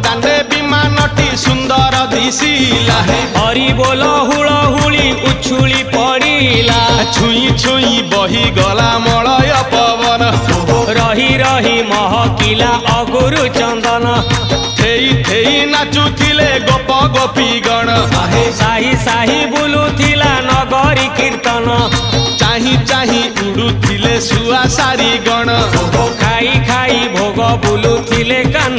दांडे विमानटी सुंदर दिशिला हरि बोल हुलहुली उछुली पड़िला छुई छुई बही गला मलय पवन रही रही महकिला अगुरु चंदन थेई थेई नाचुथिले गोप गोपी गण साही साही बुलुथिला नगरी कीर्तन चाही चाही उड़ुथिले सुआ सारी गण खाई खाई भोग बुलुथिले कान